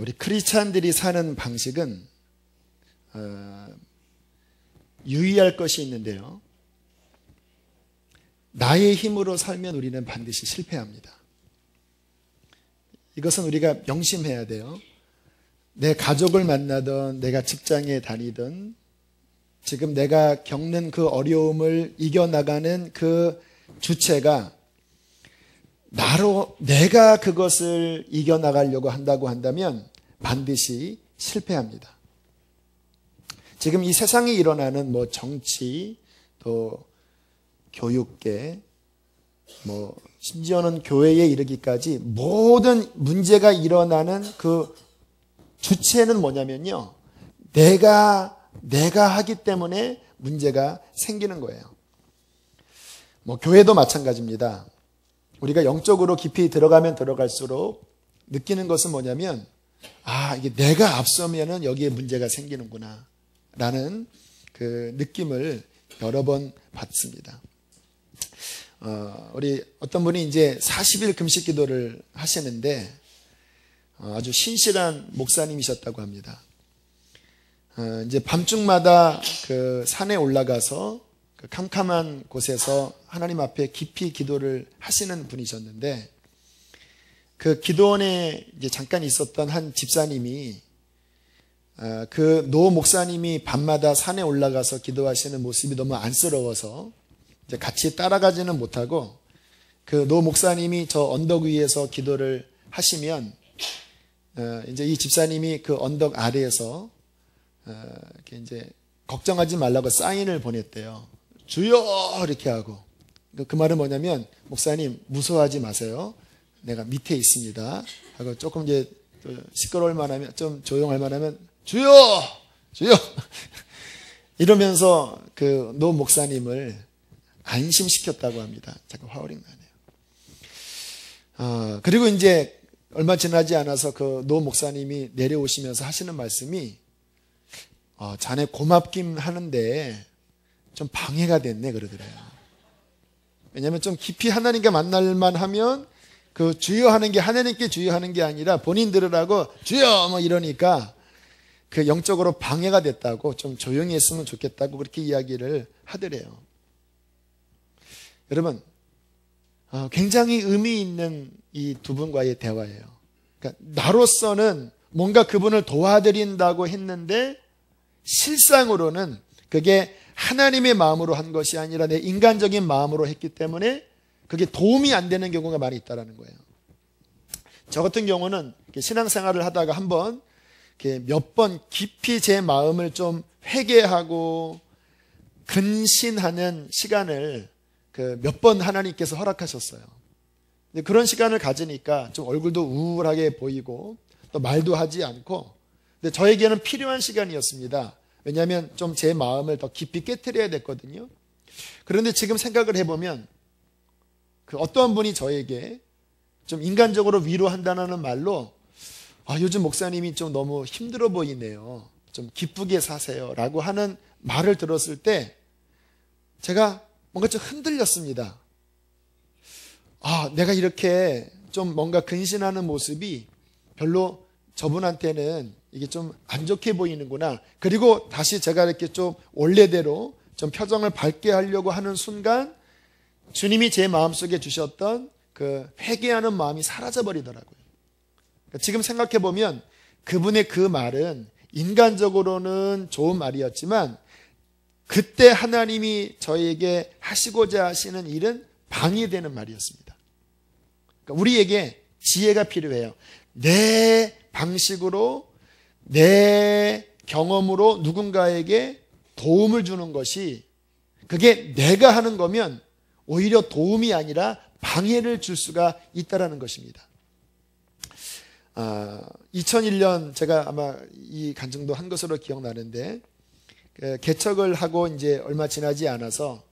우리 크리스찬들이 사는 방식은 유의할 것이 있는데요. 나의 힘으로 살면 우리는 반드시 실패합니다. 이것은 우리가 명심해야 돼요. 내 가족을 만나든 내가 직장에 다니든 지금 내가 겪는 그 어려움을 이겨나가는 그 주체가 내가 그것을 이겨나가려고 한다고 한다면 반드시 실패합니다. 지금 이 세상에 일어나는 정치, 또 교육계, 심지어는 교회에 이르기까지 모든 문제가 일어나는 그 주체는 뭐냐면요. 내가 하기 때문에 문제가 생기는 거예요. 교회도 마찬가지입니다. 우리가 영적으로 깊이 들어가면 들어갈수록 느끼는 것은 뭐냐면, 이게 내가 앞서면은 여기에 문제가 생기는구나 라는 그 느낌을 여러 번 받습니다. 우리 어떤 분이 이제 40일 금식 기도를 하시는데 아주 신실한 목사님이셨다고 합니다. 이제 밤중마다 그 산에 올라가서 그 캄캄한 곳에서 하나님 앞에 깊이 기도를 하시는 분이셨는데, 그 기도원에 이제 잠깐 있었던 한 집사님이 그 노 목사님이 밤마다 산에 올라가서 기도하시는 모습이 너무 안쓰러워서 이제 같이 따라가지는 못하고, 그 노 목사님이 저 언덕 위에서 기도를 하시면 이제 이 집사님이 그 언덕 아래에서 이렇게 이제 걱정하지 말라고 사인을 보냈대요. 주여 이렇게 하고, 그 말은 뭐냐면, 목사님 무서워하지 마세요. 내가 밑에 있습니다 하고, 조금 이제 시끄러울 만하면, 좀 조용할 만하면 주여 주여 이러면서 그 노 목사님을 안심시켰다고 합니다. 잠깐 화어링 나네요. 그리고 이제 얼마 지나지 않아서 그 노 목사님이 내려오시면서 하시는 말씀이, 자네 고맙긴 하는데 좀 방해가 됐네 그러더래요. 왜냐하면 좀 깊이 하나님과 만날만 하면 그 주여하는 게 하나님께 주여하는 게 아니라 본인 들으라고 주여 이러니까 그 영적으로 방해가 됐다고, 좀 조용히 했으면 좋겠다고 그렇게 이야기를 하더래요. 여러분, 굉장히 의미 있는 이 두 분과의 대화예요. 그러니까 나로서는 뭔가 그분을 도와드린다고 했는데 실상으로는 그게 하나님의 마음으로 한 것이 아니라 내 인간적인 마음으로 했기 때문에 그게 도움이 안 되는 경우가 많이 있다는 거예요. 저 같은 경우는 신앙생활을 하다가 한번 몇 번 깊이 제 마음을 좀 회개하고 근신하는 시간을 몇 번 하나님께서 허락하셨어요. 그런 시간을 가지니까 좀 얼굴도 우울하게 보이고 또 말도 하지 않고, 근데 저에게는 필요한 시간이었습니다. 왜냐하면 좀 제 마음을 더 깊이 깨트려야 됐거든요. 그런데 지금 생각을 해보면 그 어떠한 분이 저에게 좀 인간적으로 위로한다는 말로, 요즘 목사님이 좀 너무 힘들어 보이네요, 좀 기쁘게 사세요 라고 하는 말을 들었을 때 제가 뭔가 좀 흔들렸습니다. 내가 이렇게 좀 뭔가 근신하는 모습이 별로 저분한테는 이게 좀 안 좋게 보이는구나. 그리고 다시 제가 이렇게 좀 원래대로 좀 표정을 밝게 하려고 하는 순간 주님이 제 마음속에 주셨던 그 회개하는 마음이 사라져버리더라고요. 지금 생각해보면 그분의 그 말은 인간적으로는 좋은 말이었지만 그때 하나님이 저에게 하시고자 하시는 일은 방해되는 말이었습니다. 그러니까 우리에게 지혜가 필요해요. 내 방식으로, 내 경험으로 누군가에게 도움을 주는 것이, 그게 내가 하는 거면 오히려 도움이 아니라 방해를 줄 수가 있다는 것입니다. 2001년 제가 아마 이 간증도 한 것으로 기억나는데, 개척을 하고 이제 얼마 지나지 않아서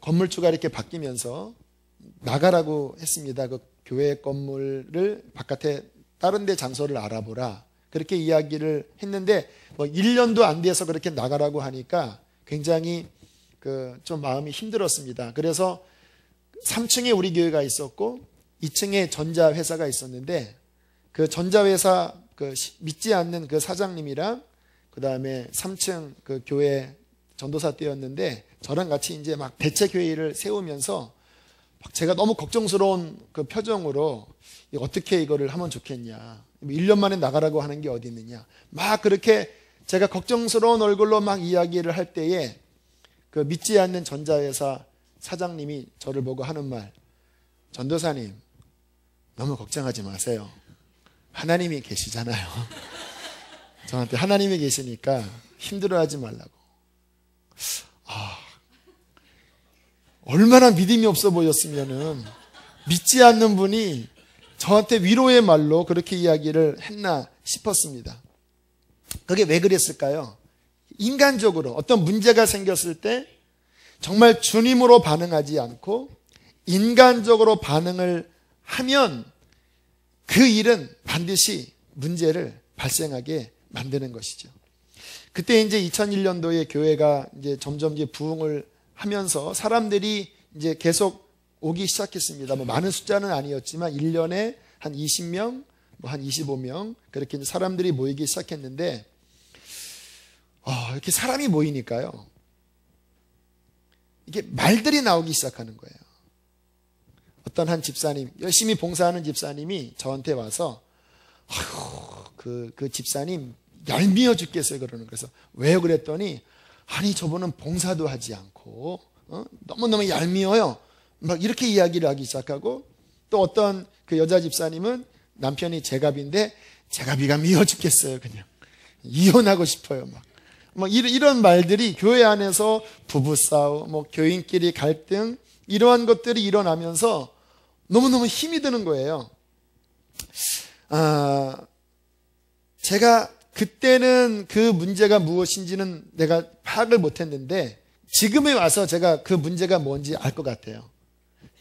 건물주가 이렇게 바뀌면서 나가라고 했습니다. 그 교회 건물을 바깥에 다른 데 장소를 알아보라, 그렇게 이야기를 했는데 1년도 안 돼서 그렇게 나가라고 하니까 굉장히 좀 마음이 힘들었습니다. 그래서 3층에 우리 교회가 있었고 2층에 전자회사가 있었는데 그 전자회사 믿지 않는 그 사장님이랑 그 다음에 3층 그 교회 전도사 때였는데 저랑 같이 이제 막 대책회의를 세우면서 막 제가 너무 걱정스러운 그 표정으로 어떻게 이거를 하면 좋겠냐. 1년 만에 나가라고 하는 게 어디 있느냐. 막 그렇게 제가 걱정스러운 얼굴로 막 이야기를 할 때에 그 믿지 않는 전자회사 사장님이 저를 보고 하는 말, 전도사님 너무 걱정하지 마세요. 하나님이 계시잖아요. 저한테 하나님이 계시니까 힘들어하지 말라고. 얼마나 믿음이 없어 보였으면은 믿지 않는 분이 저한테 위로의 말로 그렇게 이야기를 했나 싶었습니다. 그게 왜 그랬을까요? 인간적으로 어떤 문제가 생겼을 때 정말 주님으로 반응하지 않고 인간적으로 반응을 하면 그 일은 반드시 문제를 발생하게 만드는 것이죠. 그때 이제 2001년도에 교회가 이제 점점 이제 부흥을 하면서 사람들이 이제 계속 오기 시작했습니다. 뭐 많은 숫자는 아니었지만 1년에 한 20명, 뭐 한 25명 그렇게 이제 사람들이 모이기 시작했는데 이렇게 사람이 모이니까요. 이게 말들이 나오기 시작하는 거예요. 어떤 한 집사님, 열심히 봉사하는 집사님이 저한테 와서 그 집사님 얄미워 죽겠어요 그러는. 그래서 왜요 그랬더니 아니 저분은 봉사도 하지 않고 너무너무 얄미워요. 막 이렇게 이야기를 하기 시작하고 또 어떤 그 여자 집사님은 남편이 제갑인데 제갑이가 미워 죽겠어요. 그냥 이혼하고 싶어요. 막 이런 말들이 교회 안에서 부부싸움, 뭐 교인끼리 갈등 이러한 것들이 일어나면서 너무너무 힘이 드는 거예요. 제가 그때는 그 문제가 무엇인지는 내가 파악을 못했는데 지금에 와서 제가 그 문제가 뭔지 알 것 같아요.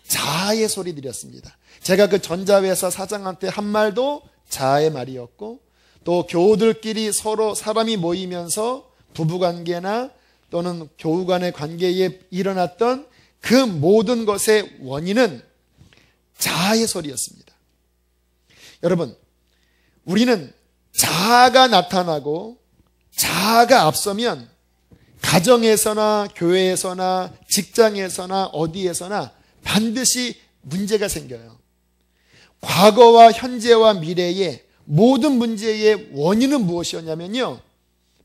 자아의 소리들이었습니다. 제가 그 전자회사 사장한테 한 말도 자아의 말이었고 또 교우들끼리 서로 사람이 모이면서 부부관계나 또는 교우 간의 관계에 일어났던 그 모든 것의 원인은 자아의 소리였습니다. 여러분, 우리는 자아가 나타나고 자아가 앞서면 가정에서나 교회에서나 직장에서나 어디에서나 반드시 문제가 생겨요. 과거와 현재와 미래의 모든 문제의 원인은 무엇이었냐면요,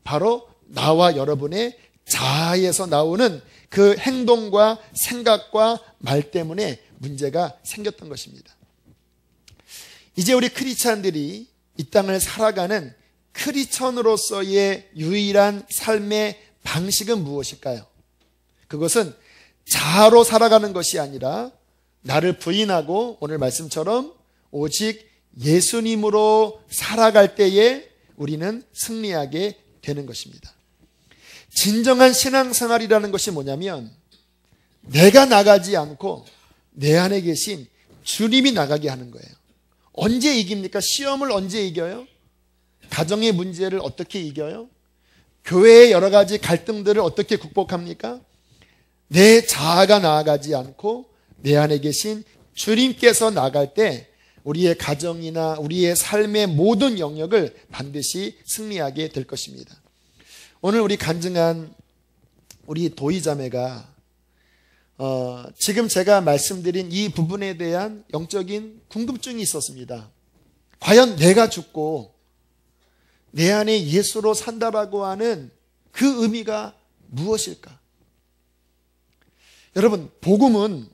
바로 나와 여러분의 자아에서 나오는 그 행동과 생각과 말 때문에 문제가 생겼던 것입니다. 이제 우리 크리스찬들이 이 땅을 살아가는 크리스천으로서의 유일한 삶의 방식은 무엇일까요? 그것은 자아로 살아가는 것이 아니라 나를 부인하고 오늘 말씀처럼 오직 예수님으로 살아갈 때에 우리는 승리하게 되는 것입니다. 진정한 신앙생활이라는 것이 뭐냐면 내가 나가지 않고 내 안에 계신 주님이 나가게 하는 거예요. 언제 이깁니까? 시험을 언제 이겨요? 가정의 문제를 어떻게 이겨요? 교회의 여러 가지 갈등들을 어떻게 극복합니까? 내 자아가 나아가지 않고 내 안에 계신 주님께서 나갈 때 우리의 가정이나 우리의 삶의 모든 영역을 반드시 승리하게 될 것입니다. 오늘 우리 간증한 우리 도희자매가 지금 제가 말씀드린 이 부분에 대한 영적인 궁금증이 있었습니다. 과연 내가 죽고 내 안에 예수로 산다라고 하는 그 의미가 무엇일까? 여러분, 복음은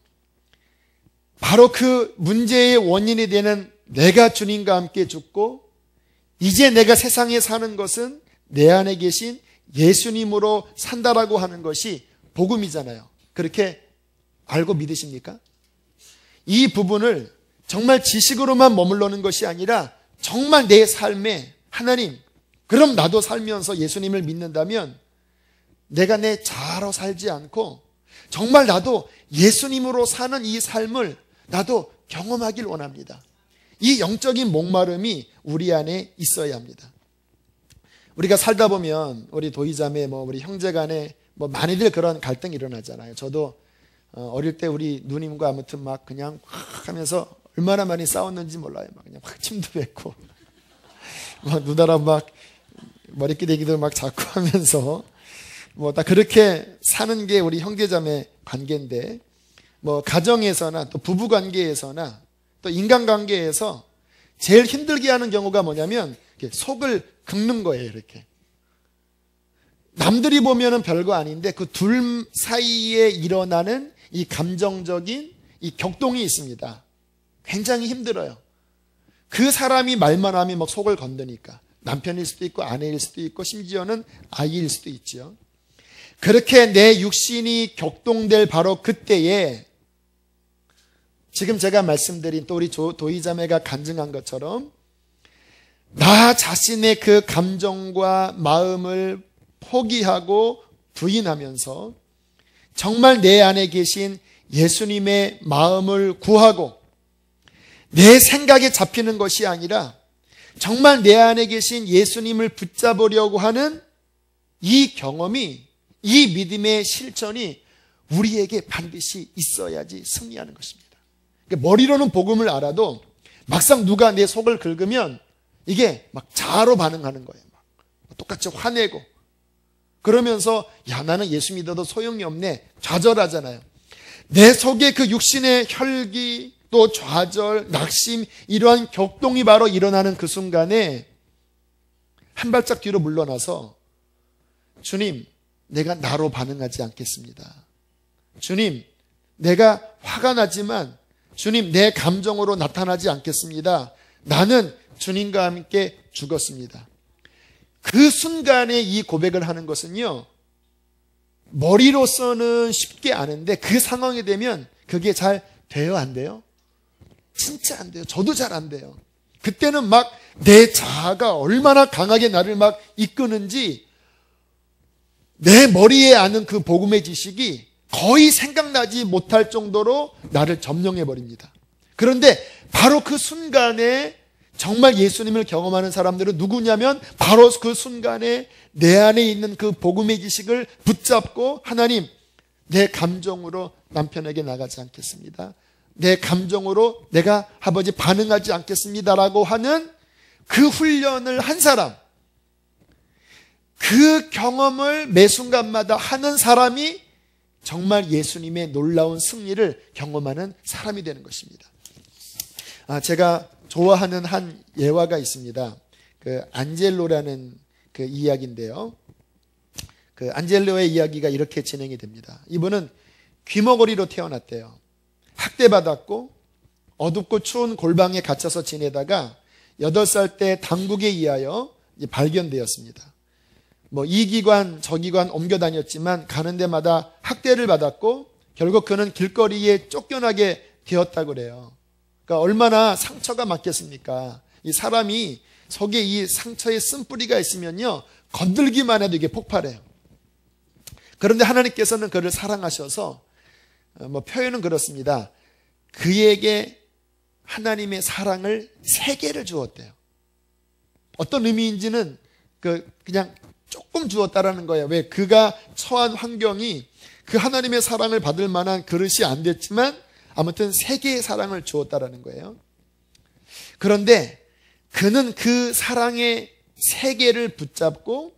바로 그 문제의 원인이 되는 내가 주님과 함께 죽고 이제 내가 세상에 사는 것은 내 안에 계신 예수님으로 산다라고 하는 것이 복음이잖아요. 그렇게 알고 믿으십니까? 이 부분을 정말 지식으로만 머물러는 것이 아니라 정말 내 삶에 하나님, 그럼 나도 살면서 예수님을 믿는다면 내가 내 자아로 살지 않고 정말 나도 예수님으로 사는 이 삶을 나도 경험하길 원합니다. 이 영적인 목마름이 우리 안에 있어야 합니다. 우리가 살다 보면 우리 도의자매, 우리 형제 간에 많이들 그런 갈등이 일어나잖아요. 저도 어릴 때 우리 누님과 아무튼 막 그냥 확 하면서 얼마나 많이 싸웠는지 몰라요. 막 그냥 확 침도 뱉고 막 누나랑 막 머리끼리기도 막 자꾸 하면서 뭐 다 그렇게 사는 게 우리 형제자매 관계인데, 뭐 가정에서나 또 부부 관계에서나 또 인간관계에서 제일 힘들게 하는 경우가 뭐냐면 이렇게 속을 긁는 거예요. 이렇게 남들이 보면은 별거 아닌데 그 둘 사이에 일어나는 이 감정적인 이 격동이 있습니다. 굉장히 힘들어요. 그 사람이 말만 하면 막 속을 건드니까 남편일 수도 있고 아내일 수도 있고 심지어는 아이일 수도 있죠. 그렇게 내 육신이 격동될 바로 그때에 지금 제가 말씀드린 또 우리 도희자매가 간증한 것처럼 나 자신의 그 감정과 마음을 포기하고 부인하면서 정말 내 안에 계신 예수님의 마음을 구하고 내 생각에 잡히는 것이 아니라 정말 내 안에 계신 예수님을 붙잡으려고 하는 이 경험이, 이 믿음의 실천이 우리에게 반드시 있어야지 승리하는 것입니다. 머리로는 복음을 알아도 막상 누가 내 속을 긁으면 이게 막 자아로 반응하는 거예요. 막 똑같이 화내고 그러면서 야 나는 예수 믿어도 소용이 없네 좌절하잖아요. 내 속에 그 육신의 혈기 또 좌절, 낙심 이러한 격동이 바로 일어나는 그 순간에 한 발짝 뒤로 물러나서 주님 내가 나로 반응하지 않겠습니다. 주님 내가 화가 나지만 주님 내 감정으로 나타나지 않겠습니다. 나는 주님과 함께 죽었습니다. 그 순간에 이 고백을 하는 것은요 머리로서는 쉽게 아는데 그 상황이 되면 그게 잘 돼요 안 돼요? 진짜 안 돼요. 저도 잘 안 돼요. 그때는 막 내 자아가 얼마나 강하게 나를 막 이끄는지 내 머리에 아는 그 복음의 지식이 거의 생각나지 못할 정도로 나를 점령해 버립니다. 그런데 바로 그 순간에 정말 예수님을 경험하는 사람들은 누구냐면 바로 그 순간에 내 안에 있는 그 복음의 지식을 붙잡고 하나님 내 감정으로 남편에게 나가지 않겠습니다. 내 감정으로 내가 아버지 반응하지 않겠습니다라고 하는 그 훈련을 한 사람, 그 경험을 매 순간마다 하는 사람이 정말 예수님의 놀라운 승리를 경험하는 사람이 되는 것입니다. 제가 좋아하는 한 예화가 있습니다. 그 안젤로라는 그 이야기인데요. 그 안젤로의 이야기가 이렇게 진행이 됩니다. 이분은 귀머거리로 태어났대요. 학대받았고 어둡고 추운 골방에 갇혀서 지내다가 8살 때 당국에 의하여 발견되었습니다. 뭐 이 기관 저 기관 옮겨 다녔지만 가는 데마다 학대를 받았고 결국 그는 길거리에 쫓겨나게 되었다고 그래요. 그러니까 얼마나 상처가 맞겠습니까? 이 사람이 속에 이 상처의 쓴뿌리가 있으면요 건들기만 해도 이게 폭발해요. 그런데 하나님께서는 그를 사랑하셔서 뭐 표현은 그렇습니다. 그에게 하나님의 사랑을 3개를 주었대요. 어떤 의미인지는 그냥 조금 주었다라는 거예요. 왜? 그가 처한 환경이 그 하나님의 사랑을 받을 만한 그릇이 안 됐지만 아무튼 3개의 사랑을 주었다라는 거예요. 그런데 그는 그 사랑의 3개를 붙잡고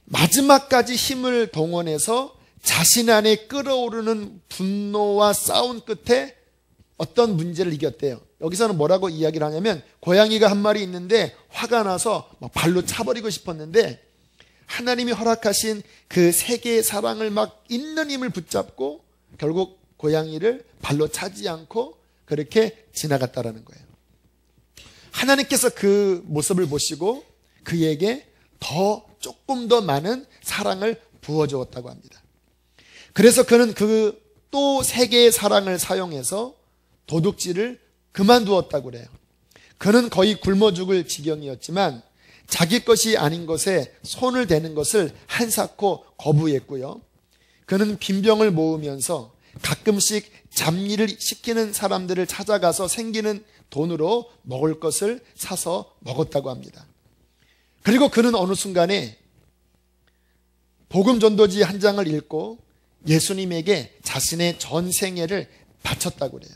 마지막까지 힘을 동원해서 자신 안에 끓어오르는 분노와 싸운 끝에 어떤 문제를 이겼대요. 여기서는 뭐라고 이야기를 하냐면 고양이가 한 마리 있는데 화가 나서 막 발로 차버리고 싶었는데 하나님이 허락하신 그 3개의 사랑을 막 있는 힘을 붙잡고 결국 고양이를 발로 차지 않고 그렇게 지나갔다라는 거예요. 하나님께서 그 모습을 보시고 그에게 조금 더 많은 사랑을 부어주었다고 합니다. 그래서 그는 그 또 3개의 사랑을 사용해서 도둑질을 그만두었다고 그래요. 그는 거의 굶어 죽을 지경이었지만 자기 것이 아닌 것에 손을 대는 것을 한사코 거부했고요. 그는 빈병을 모으면서 가끔씩 잡일을 시키는 사람들을 찾아가서 생기는 돈으로 먹을 것을 사서 먹었다고 합니다. 그리고 그는 어느 순간에 복음 전도지 한 장을 읽고 예수님에게 자신의 전 생애를 바쳤다고 그래요.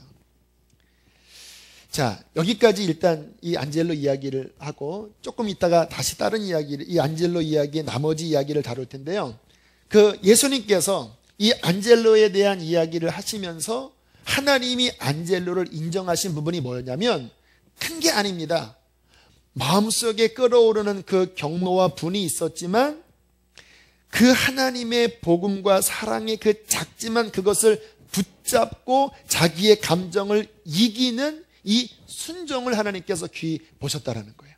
자, 여기까지 일단 이 안젤로 이야기를 하고 조금 있다가 다시 다른 이야기를, 이 안젤로 이야기의 나머지 이야기를 다룰 텐데요. 그 예수님께서 이 안젤로에 대한 이야기를 하시면서 하나님이 안젤로를 인정하신 부분이 뭐였냐면 큰 게 아닙니다. 마음속에 끓어오르는 그 경노와 분이 있었지만 그 하나님의 복음과 사랑의 그 작지만 그것을 붙잡고 자기의 감정을 이기는 이 순종을 하나님께서 귀히 보셨다라는 거예요.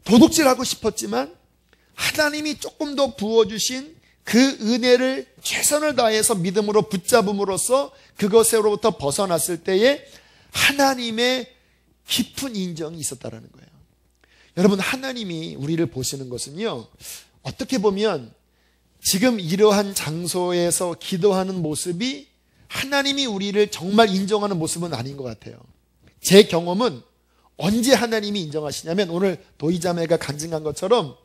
도둑질하고 싶었지만 하나님이 조금 더 부어주신 그 은혜를 최선을 다해서 믿음으로 붙잡음으로써 그것으로부터 벗어났을 때에 하나님의 깊은 인정이 있었다라는 거예요. 여러분, 하나님이 우리를 보시는 것은요, 어떻게 보면 지금 이러한 장소에서 기도하는 모습이 하나님이 우리를 정말 인정하는 모습은 아닌 것 같아요. 제 경험은 언제 하나님이 인정하시냐면 오늘 도이자매가 간증한 것처럼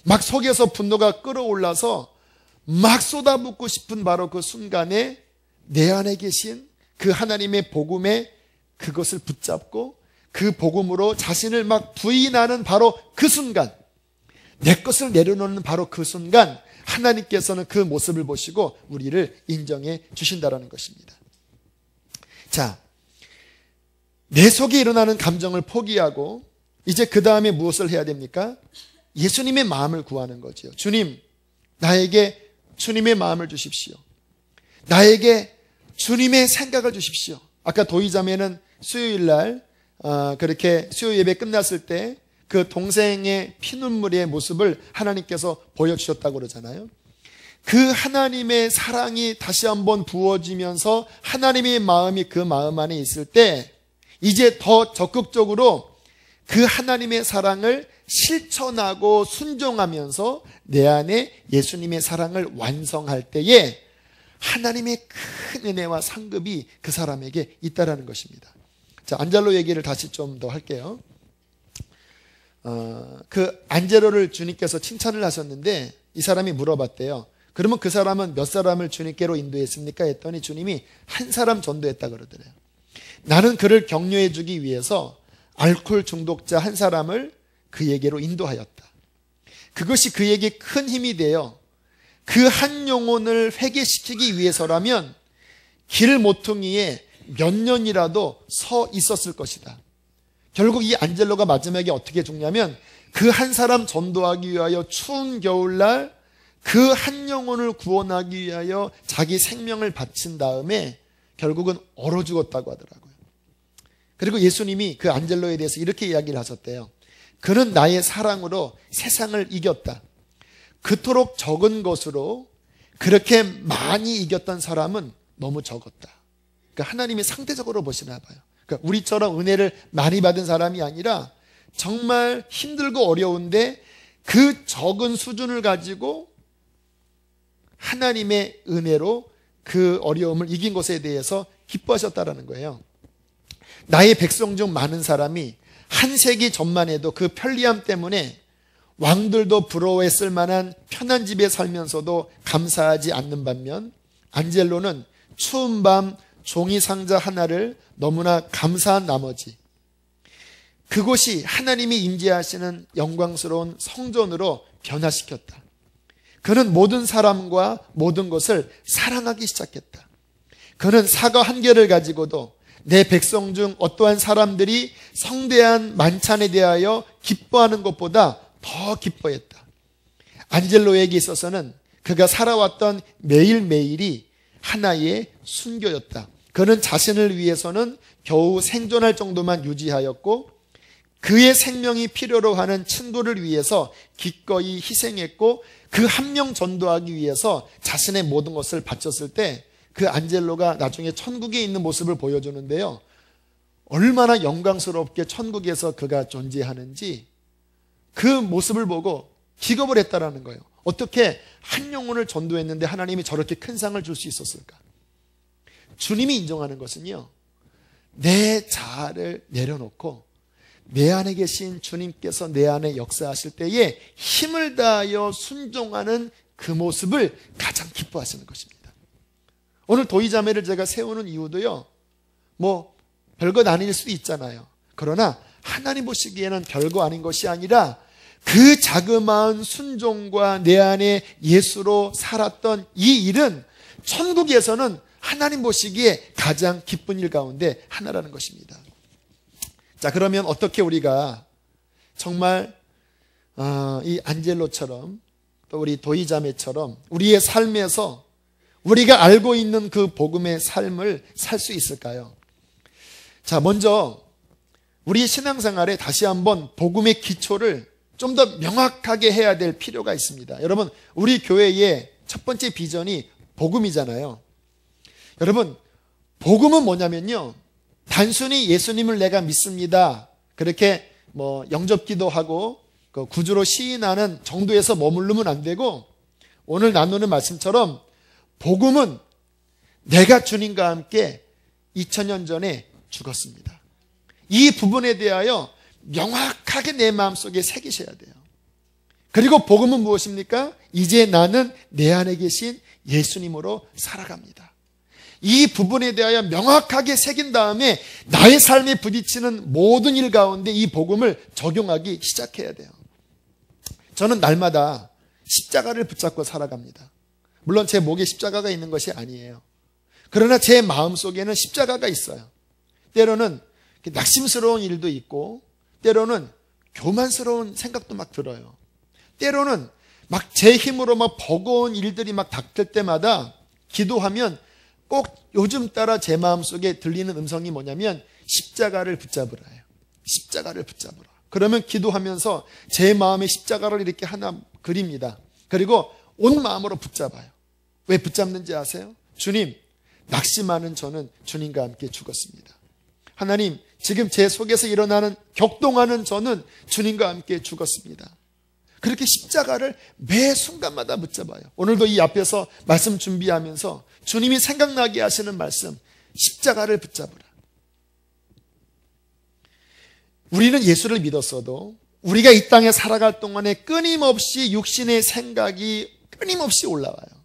막 속에서 분노가 끌어올라서 막 쏟아붓고 싶은 바로 그 순간에 내 안에 계신 그 하나님의 복음에 그것을 붙잡고 그 복음으로 자신을 막 부인하는 바로 그 순간, 내 것을 내려놓는 바로 그 순간 하나님께서는 그 모습을 보시고 우리를 인정해 주신다는 것입니다. 자, 내 속에 일어나는 감정을 포기하고 이제 그 다음에 무엇을 해야 됩니까? 예수님의 마음을 구하는 거죠. 주님, 나에게 주님의 마음을 주십시오. 나에게 주님의 생각을 주십시오. 아까 도이자매는 수요일날 그렇게 수요 예배 끝났을 때 그 동생의 피눈물의 모습을 하나님께서 보여주셨다고 그러잖아요. 그 하나님의 사랑이 다시 한번 부어지면서 하나님의 마음이 그 마음 안에 있을 때 이제 더 적극적으로 그 하나님의 사랑을 실천하고 순종하면서 내 안에 예수님의 사랑을 완성할 때에 하나님의 큰 은혜와 상급이 그 사람에게 있다라는 것입니다. 자, 안젤로 얘기를 다시 좀 더 할게요. 그 안젤로를 주님께서 칭찬을 하셨는데 이 사람이 물어봤대요. 그러면 그 사람은 몇 사람을 주님께로 인도했습니까? 했더니 주님이 한 사람 전도했다 그러더래요. 나는 그를 격려해 주기 위해서 알코올 중독자 한 사람을 그에게로 인도하였다. 그것이 그에게 큰 힘이 되어 그 한 영혼을 회개시키기 위해서라면 길 모퉁이에 몇 년이라도 서 있었을 것이다. 결국 이 안젤로가 마지막에 어떻게 죽냐면 그 한 사람 전도하기 위하여 추운 겨울날 그 한 영혼을 구원하기 위하여 자기 생명을 바친 다음에 결국은 얼어 죽었다고 하더라고요. 그리고 예수님이 그 안젤로에 대해서 이렇게 이야기를 하셨대요. 그는 나의 사랑으로 세상을 이겼다. 그토록 적은 것으로 그렇게 많이 이겼던 사람은 너무 적었다. 그러니까 하나님이 상대적으로 보시나 봐요. 그러니까 우리처럼 은혜를 많이 받은 사람이 아니라 정말 힘들고 어려운데 그 적은 수준을 가지고 하나님의 은혜로 그 어려움을 이긴 것에 대해서 기뻐하셨다라는 거예요. 나의 백성 중 많은 사람이 한 세기 전만 해도 그 편리함 때문에 왕들도 부러워했을 만한 편한 집에 살면서도 감사하지 않는 반면 안젤로는 추운 밤 종이 상자 하나를 너무나 감사한 나머지 그곳이 하나님이 임재하시는 영광스러운 성전으로 변화시켰다. 그는 모든 사람과 모든 것을 사랑하기 시작했다. 그는 사과 한 개를 가지고도 내 백성 중 어떠한 사람들이 성대한 만찬에 대하여 기뻐하는 것보다 더 기뻐했다. 안젤로에게 있어서는 그가 살아왔던 매일매일이 하나의 순교였다. 그는 자신을 위해서는 겨우 생존할 정도만 유지하였고 그의 생명이 필요로 하는 친구를 위해서 기꺼이 희생했고 그 한 명 전도하기 위해서 자신의 모든 것을 바쳤을 때 그 안젤로가 나중에 천국에 있는 모습을 보여주는데요. 얼마나 영광스럽게 천국에서 그가 존재하는지 그 모습을 보고 기겁을 했다라는 거예요. 어떻게 한 영혼을 전도했는데 하나님이 저렇게 큰 상을 줄 수 있었을까? 주님이 인정하는 것은요, 내 자아를 내려놓고 내 안에 계신 주님께서 내 안에 역사하실 때에 힘을 다하여 순종하는 그 모습을 가장 기뻐하시는 것입니다. 오늘 도이자매를 제가 세우는 이유도요, 별것 아닐 수도 있잖아요. 그러나 하나님 보시기에는 별거 아닌 것이 아니라 그 자그마한 순종과 내 안에 예수로 살았던 이 일은 천국에서는 하나님 보시기에 가장 기쁜 일 가운데 하나라는 것입니다. 자, 그러면 어떻게 우리가 정말 이 안젤로처럼 또 우리 도이자매처럼 우리의 삶에서 우리가 알고 있는 그 복음의 삶을 살 수 있을까요? 자, 먼저 우리 신앙생활에 다시 한번 복음의 기초를 좀 더 명확하게 해야 될 필요가 있습니다. 여러분, 우리 교회의 첫 번째 비전이 복음이잖아요. 여러분, 복음은 뭐냐면요, 단순히 예수님을 내가 믿습니다, 그렇게 영접기도 하고 구주로 시인하는 정도에서 머무르면 안 되고, 오늘 나누는 말씀처럼 복음은 내가 주님과 함께 2000년 전에 죽었습니다. 이 부분에 대하여 명확하게 내 마음속에 새기셔야 돼요. 그리고 복음은 무엇입니까? 이제 나는 내 안에 계신 예수님으로 살아갑니다. 이 부분에 대하여 명확하게 새긴 다음에 나의 삶에 부딪히는 모든 일 가운데 이 복음을 적용하기 시작해야 돼요. 저는 날마다 십자가를 붙잡고 살아갑니다. 물론 제 목에 십자가가 있는 것이 아니에요. 그러나 제 마음속에는 십자가가 있어요. 때로는 낙심스러운 일도 있고, 때로는 교만스러운 생각도 막 들어요. 때로는 막 제 힘으로 막 버거운 일들이 막 닥칠 때마다 기도하면 꼭 요즘 따라 제 마음속에 들리는 음성이 뭐냐면 십자가를 붙잡으라예요. 십자가를 붙잡으라. 그러면 기도하면서 제 마음에 십자가를 이렇게 하나 그립니다. 그리고 온 마음으로 붙잡아요. 왜 붙잡는지 아세요? 주님, 낙심하는 저는 주님과 함께 죽었습니다. 하나님, 지금 제 속에서 일어나는 격동하는 저는 주님과 함께 죽었습니다. 그렇게 십자가를 매 순간마다 붙잡아요. 오늘도 이 앞에서 말씀 준비하면서 주님이 생각나게 하시는 말씀, 십자가를 붙잡으라. 우리는 예수를 믿었어도 우리가 이 땅에 살아갈 동안에 끊임없이 육신의 생각이 끊임없이 올라와요.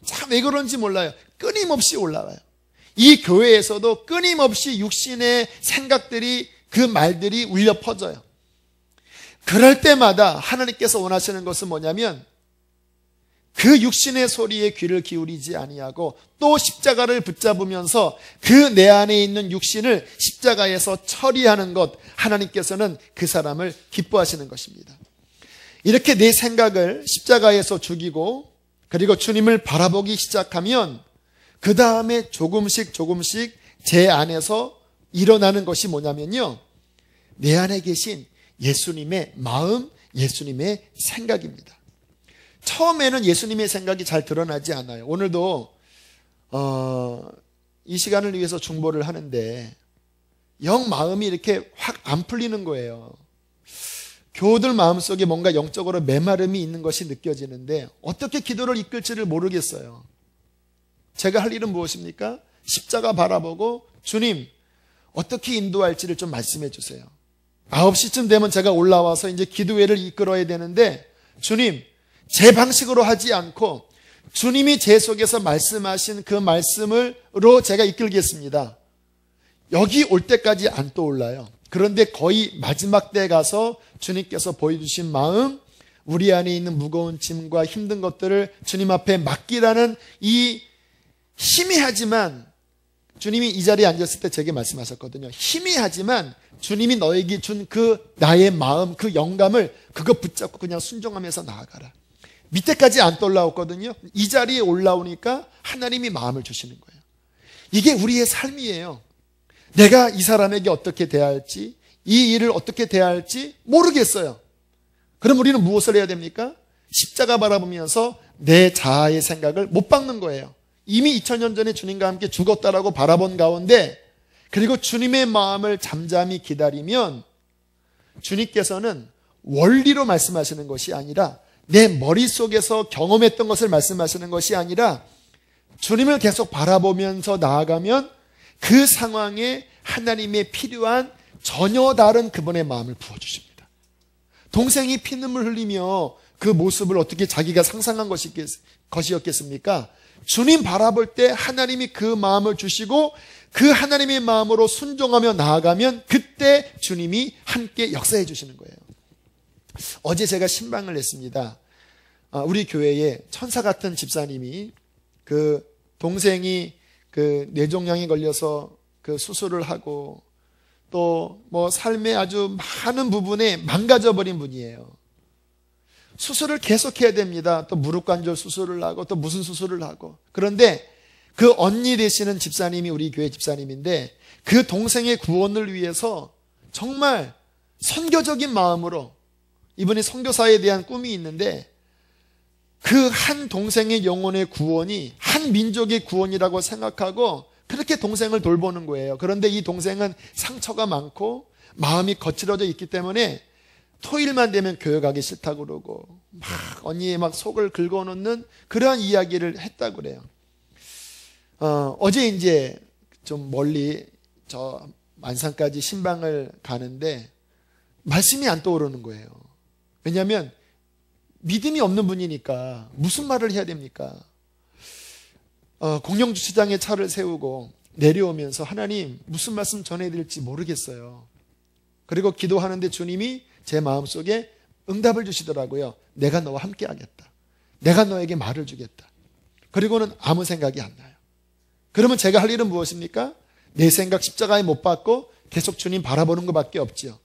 참 왜 그런지 몰라요. 끊임없이 올라와요. 이 교회에서도 끊임없이 육신의 생각들이, 그 말들이 울려 퍼져요. 그럴 때마다 하나님께서 원하시는 것은 뭐냐면 그 육신의 소리에 귀를 기울이지 아니하고 또 십자가를 붙잡으면서 그 내 안에 있는 육신을 십자가에서 처리하는 것, 하나님께서는 그 사람을 기뻐하시는 것입니다. 이렇게 내 생각을 십자가에서 죽이고 그리고 주님을 바라보기 시작하면 그 다음에 조금씩 제 안에서 일어나는 것이 뭐냐면요, 내 안에 계신 예수님의 마음, 예수님의 생각입니다. 처음에는 예수님의 생각이 잘 드러나지 않아요. 오늘도 이 시간을 위해서 중보를 하는데 영 마음이 이렇게 확 안 풀리는 거예요. 교우들 마음속에 뭔가 영적으로 메마름이 있는 것이 느껴지는데 어떻게 기도를 이끌지를 모르겠어요. 제가 할 일은 무엇입니까? 십자가 바라보고 주님, 어떻게 인도할지를 좀 말씀해 주세요. 9시쯤 되면 제가 올라와서 이제 기도회를 이끌어야 되는데 주님, 제 방식으로 하지 않고 주님이 제 속에서 말씀하신 그 말씀으로 제가 이끌겠습니다. 여기 올 때까지 안 떠올라요. 그런데 거의 마지막 때 가서 주님께서 보여주신 마음, 우리 안에 있는 무거운 짐과 힘든 것들을 주님 앞에 맡기라는 이 희미하지만, 주님이 이 자리에 앉았을 때 제게 말씀하셨거든요. 희미하지만 주님이 너에게 준 그 나의 마음, 그 영감을 그거 붙잡고 그냥 순종하면서 나아가라. 밑에까지 안 떠올라왔거든요. 이 자리에 올라오니까 하나님이 마음을 주시는 거예요. 이게 우리의 삶이에요. 내가 이 사람에게 어떻게 대할지, 이 일을 어떻게 대할지 모르겠어요. 그럼 우리는 무엇을 해야 됩니까? 십자가 바라보면서 내 자아의 생각을 못 박는 거예요. 이미 2000년 전에 주님과 함께 죽었다라고 바라본 가운데, 그리고 주님의 마음을 잠잠히 기다리면 주님께서는 원리로 말씀하시는 것이 아니라, 내 머릿속에서 경험했던 것을 말씀하시는 것이 아니라 주님을 계속 바라보면서 나아가면 그 상황에 하나님의 필요한 전혀 다른 그분의 마음을 부어주십니다. 동생이 피눈물 흘리며 그 모습을 어떻게 자기가 상상한 것이었겠습니까? 주님 바라볼 때 하나님이 그 마음을 주시고 그 하나님의 마음으로 순종하며 나아가면 그때 주님이 함께 역사해 주시는 거예요. 어제 제가 신방을 했습니다. 우리 교회에 천사 같은 집사님이 그 동생이 그 뇌종양에 걸려서 그 수술을 하고 또 뭐 삶의 아주 많은 부분에 망가져 버린 분이에요. 수술을 계속해야 됩니다. 또 무릎 관절 수술을 하고 또 무슨 수술을 하고. 그런데 그 언니 되시는 집사님이 우리 교회 집사님인데 그 동생의 구원을 위해서 정말 선교적인 마음으로, 이분이 선교사에 대한 꿈이 있는데 그 한 동생의 영혼의 구원이 한 민족의 구원이라고 생각하고 그렇게 동생을 돌보는 거예요. 그런데 이 동생은 상처가 많고 마음이 거칠어져 있기 때문에 토요일만 되면 교회 가기 싫다고 그러고 막 언니의 막 속을 긁어놓는 그러한 이야기를 했다고 그래요. 어제 이제 좀 멀리 저 만산까지 신방을 가는데 말씀이 안 떠오르는 거예요. 왜냐하면 믿음이 없는 분이니까 무슨 말을 해야 됩니까? 공영주차장에 차를 세우고 내려오면서 하나님 무슨 말씀 전해야 될지 모르겠어요. 그리고 기도하는데 주님이 제 마음속에 응답을 주시더라고요. 내가 너와 함께 하겠다. 내가 너에게 말을 주겠다. 그리고는 아무 생각이 안 나요. 그러면 제가 할 일은 무엇입니까? 내 생각 십자가에 못 박고 계속 주님 바라보는 것밖에 없지요.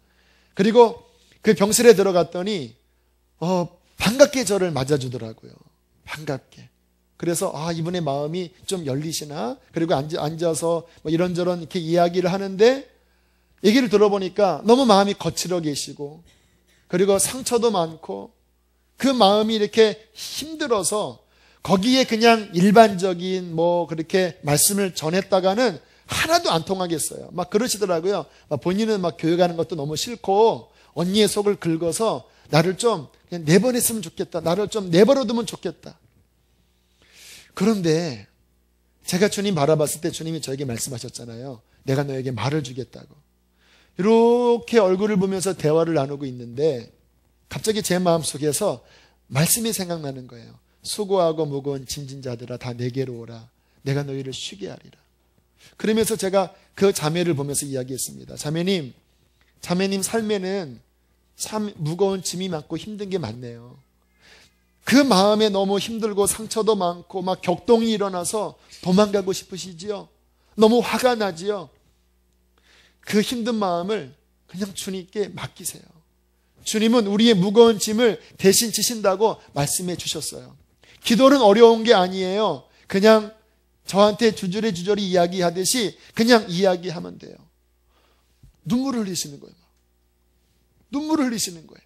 그리고 그 병실에 들어갔더니 반갑게 저를 맞아주더라고요. 반갑게. 그래서 이분의 마음이 좀 열리시나? 그리고 앉아서 뭐 이런저런 이렇게 이야기를 하는데 얘기를 들어보니까 너무 마음이 거칠어 계시고 그리고 상처도 많고 그 마음이 이렇게 힘들어서 거기에 그냥 일반적인 뭐 그렇게 말씀을 전했다가는 하나도 안 통하겠어요. 막 그러시더라고요. 본인은 막 교회 가는 것도 너무 싫고 언니의 속을 긁어서 나를 좀 그냥 내버렸으면 좋겠다. 나를 좀 내버려두면 좋겠다. 그런데 제가 주님 바라봤을 때 주님이 저에게 말씀하셨잖아요. 내가 너에게 말을 주겠다고. 이렇게 얼굴을 보면서 대화를 나누고 있는데 갑자기 제 마음속에서 말씀이 생각나는 거예요. 수고하고 무거운 짐진 자들아 다 내게로 오라. 내가 너희를 쉬게 하리라. 그러면서 제가 그 자매를 보면서 이야기했습니다. 자매님 삶에는 참 무거운 짐이 많고 힘든 게 많네요. 그 마음에 너무 힘들고 상처도 많고 막 격동이 일어나서 도망가고 싶으시지요? 너무 화가 나지요? 그 힘든 마음을 그냥 주님께 맡기세요. 주님은 우리의 무거운 짐을 대신 지신다고 말씀해 주셨어요. 기도는 어려운 게 아니에요. 그냥 저한테 주저리 이야기하듯이 그냥 이야기하면 돼요. 눈물을 흘리시는 거예요. 눈물을 흘리시는 거예요.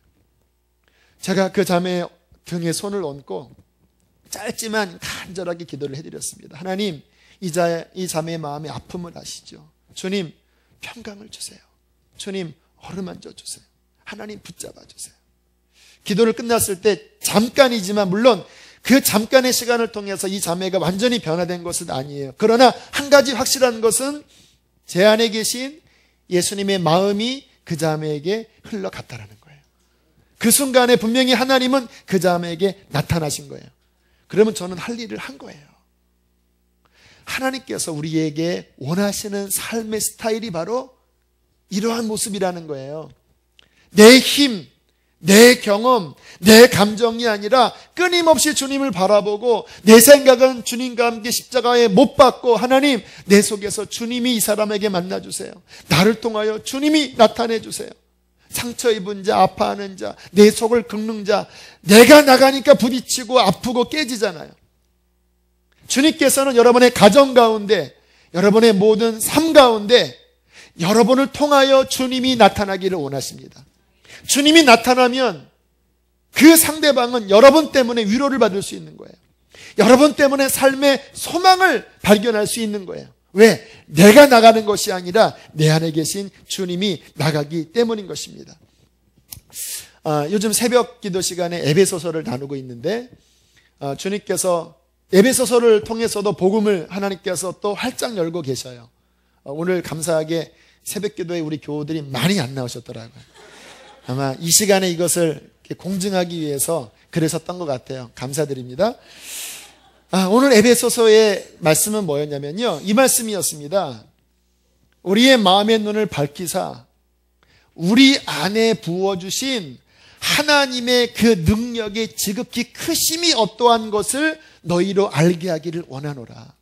제가 그 자매의 등에 손을 얹고 짧지만 간절하게 기도를 해드렸습니다. 하나님, 이 자매의 마음의 아픔을 아시죠? 주님, 평강을 주세요. 주님, 어루만져 주세요. 하나님, 붙잡아 주세요. 기도를 끝났을 때 잠깐이지만 물론 그 잠깐의 시간을 통해서 이 자매가 완전히 변화된 것은 아니에요. 그러나 한 가지 확실한 것은 제 안에 계신 예수님의 마음이 그 자매에게 흘러갔다라는 거예요. 그 순간에 분명히 하나님은 그 자매에게 나타나신 거예요. 그러면 저는 할 일을 한 거예요. 하나님께서 우리에게 원하시는 삶의 스타일이 바로 이러한 모습이라는 거예요. 내 힘, 내 경험, 내 감정이 아니라 끊임없이 주님을 바라보고 내 생각은 주님과 함께 십자가에 못 박고 하나님, 내 속에서 주님이 이 사람에게 만나주세요. 나를 통하여 주님이 나타내주세요. 상처 입은 자, 아파하는 자, 내 속을 긁는 자, 내가 나가니까 부딪히고 아프고 깨지잖아요. 주님께서는 여러분의 가정 가운데, 여러분의 모든 삶 가운데 여러분을 통하여 주님이 나타나기를 원하십니다. 주님이 나타나면 그 상대방은 여러분 때문에 위로를 받을 수 있는 거예요. 여러분 때문에 삶의 소망을 발견할 수 있는 거예요. 왜? 내가 나가는 것이 아니라 내 안에 계신 주님이 나가기 때문인 것입니다. 요즘 새벽 기도 시간에 에베소서를 나누고 있는데 주님께서 에베소서를 통해서도 복음을 하나님께서 또 활짝 열고 계셔요. 오늘 감사하게 새벽 기도에 우리 교우들이 많이 안 나오셨더라고요. 아마 이 시간에 이것을 공증하기 위해서 그러셨던 것 같아요. 감사드립니다. 오늘 에베소서의 말씀은 뭐였냐면요, 이 말씀이었습니다. 우리의 마음의 눈을 밝히사 우리 안에 부어주신 하나님의 그 능력의 지극히 크심이 어떠한 것을 너희로 알게 하기를 원하노라.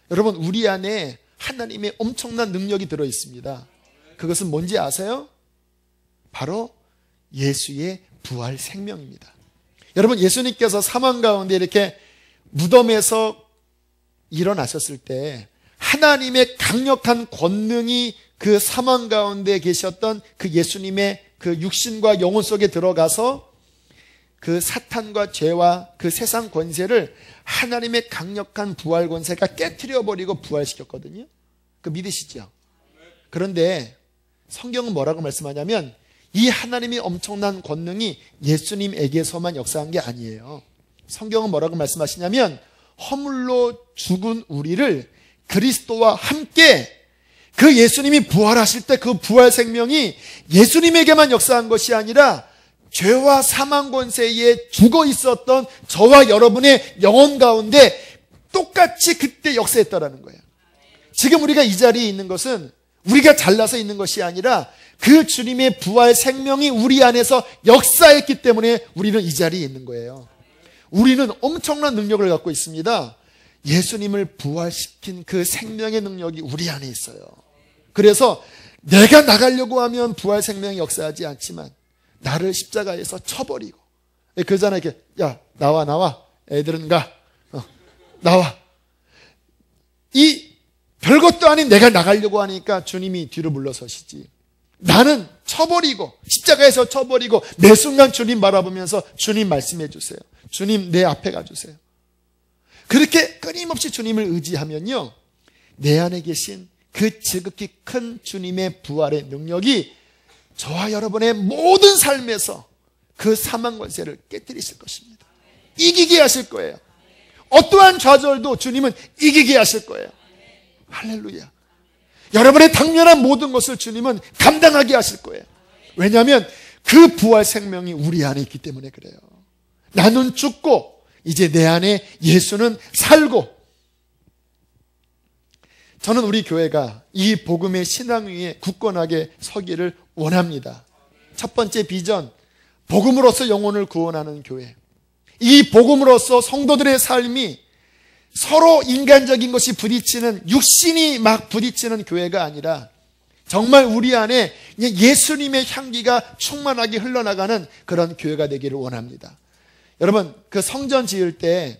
여러분, 우리 안에 하나님의 엄청난 능력이 들어있습니다. 그것은 뭔지 아세요? 바로 예수의 부활 생명입니다. 여러분, 예수님께서 사망 가운데 이렇게 무덤에서 일어나셨을 때 하나님의 강력한 권능이 그 사망 가운데 계셨던 그 예수님의 그 육신과 영혼 속에 들어가서 그 사탄과 죄와 그 세상 권세를 하나님의 강력한 부활 권세가 깨트려버리고 부활시켰거든요. 그 믿으시죠? 그런데 성경은 뭐라고 말씀하냐면 이 하나님의 엄청난 권능이 예수님에게서만 역사한 게 아니에요. 성경은 뭐라고 말씀하시냐면 허물로 죽은 우리를 그리스도와 함께 그 예수님이 부활하실 때 그 부활 생명이 예수님에게만 역사한 것이 아니라 죄와 사망 권세에 죽어 있었던 저와 여러분의 영혼 가운데 똑같이 그때 역사했다라는 거예요. 지금 우리가 이 자리에 있는 것은 우리가 잘나서 있는 것이 아니라 그 주님의 부활 생명이 우리 안에서 역사했기 때문에 우리는 이 자리에 있는 거예요. 우리는 엄청난 능력을 갖고 있습니다. 예수님을 부활시킨 그 생명의 능력이 우리 안에 있어요. 그래서 내가 나가려고 하면 부활 생명이 역사하지 않지만 나를 십자가에서 쳐버리고, 그러잖아요. 이렇게 야 나와 애들은 가 나와. 이 별것도 아닌 내가 나가려고 하니까 주님이 뒤로 물러서시지. 나는 쳐버리고 십자가에서 쳐버리고 매 순간 주님 바라보면서 주님 말씀해 주세요. 주님 내 앞에 가주세요. 그렇게 끊임없이 주님을 의지하면요, 내 안에 계신 그 지극히 큰 주님의 부활의 능력이 저와 여러분의 모든 삶에서 그 사망 권세를 깨뜨리실 것입니다. 이기게 하실 거예요. 어떠한 좌절도 주님은 이기게 하실 거예요. 할렐루야. 여러분의 당면한 모든 것을 주님은 감당하게 하실 거예요. 왜냐하면 그 부활 생명이 우리 안에 있기 때문에 그래요. 나는 죽고 이제 내 안에 예수는 살고. 저는 우리 교회가 이 복음의 신앙 위에 굳건하게 서기를 원합니다. 첫 번째 비전, 복음으로서 영혼을 구원하는 교회. 이 복음으로서 성도들의 삶이 서로 인간적인 것이 부딪히는, 육신이 막 부딪히는 교회가 아니라 정말 우리 안에 예수님의 향기가 충만하게 흘러나가는 그런 교회가 되기를 원합니다. 여러분, 그 성전 지을 때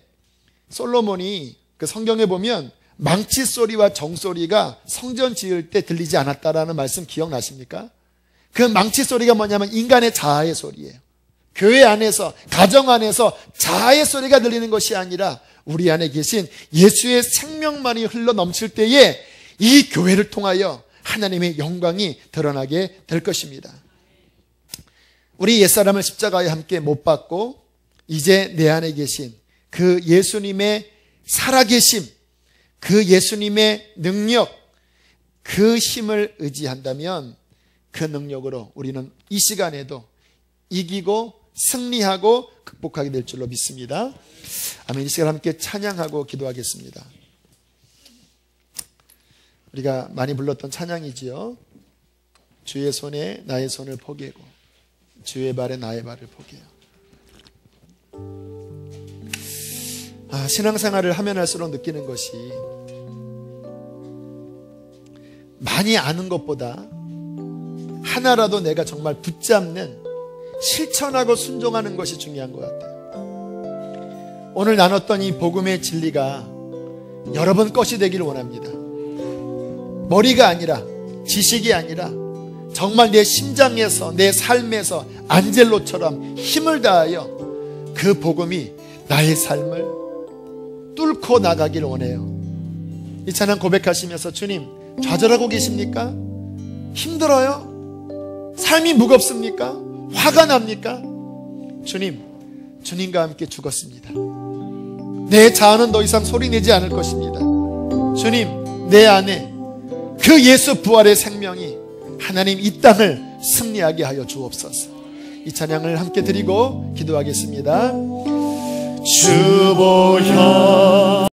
솔로몬이 그 성경에 보면 망치 소리와 정소리가 성전 지을 때 들리지 않았다라는 말씀 기억나십니까? 그 망치 소리가 뭐냐면 인간의 자아의 소리예요. 교회 안에서, 가정 안에서 자아의 소리가 들리는 것이 아니라 우리 안에 계신 예수의 생명만이 흘러 넘칠 때에 이 교회를 통하여 하나님의 영광이 드러나게 될 것입니다. 우리 옛사람을 십자가에 함께 못 박고 이제 내 안에 계신 그 예수님의 살아계심, 그 예수님의 능력, 그 힘을 의지한다면 그 능력으로 우리는 이 시간에도 이기고 승리하고 극복하게 될 줄로 믿습니다. 아멘. 이 시간 함께 찬양하고 기도하겠습니다. 우리가 많이 불렀던 찬양이지요. 주의 손에 나의 손을 포개고 주의 발에 나의 발을 포개요. 신앙생활을 하면 할수록 느끼는 것이 많이 아는 것보다 하나라도 내가 정말 붙잡는, 실천하고 순종하는 것이 중요한 것 같아요. 오늘 나눴던 이 복음의 진리가 여러분 것이 되기를 원합니다. 머리가 아니라, 지식이 아니라 정말 내 심장에서, 내 삶에서 안젤로처럼 힘을 다하여 그 복음이 나의 삶을 뚫고 나가기를 원해요. 이 찬양 고백하시면서 주님, 좌절하고 계십니까? 힘들어요? 삶이 무겁습니까? 화가 납니까? 주님, 주님과 함께 죽었습니다. 내 자아는 더 이상 소리내지 않을 것입니다. 주님, 내 안에 그 예수 부활의 생명이 하나님 이 땅을 승리하게 하여 주옵소서. 이 찬양을 함께 드리고 기도하겠습니다. 주 보혈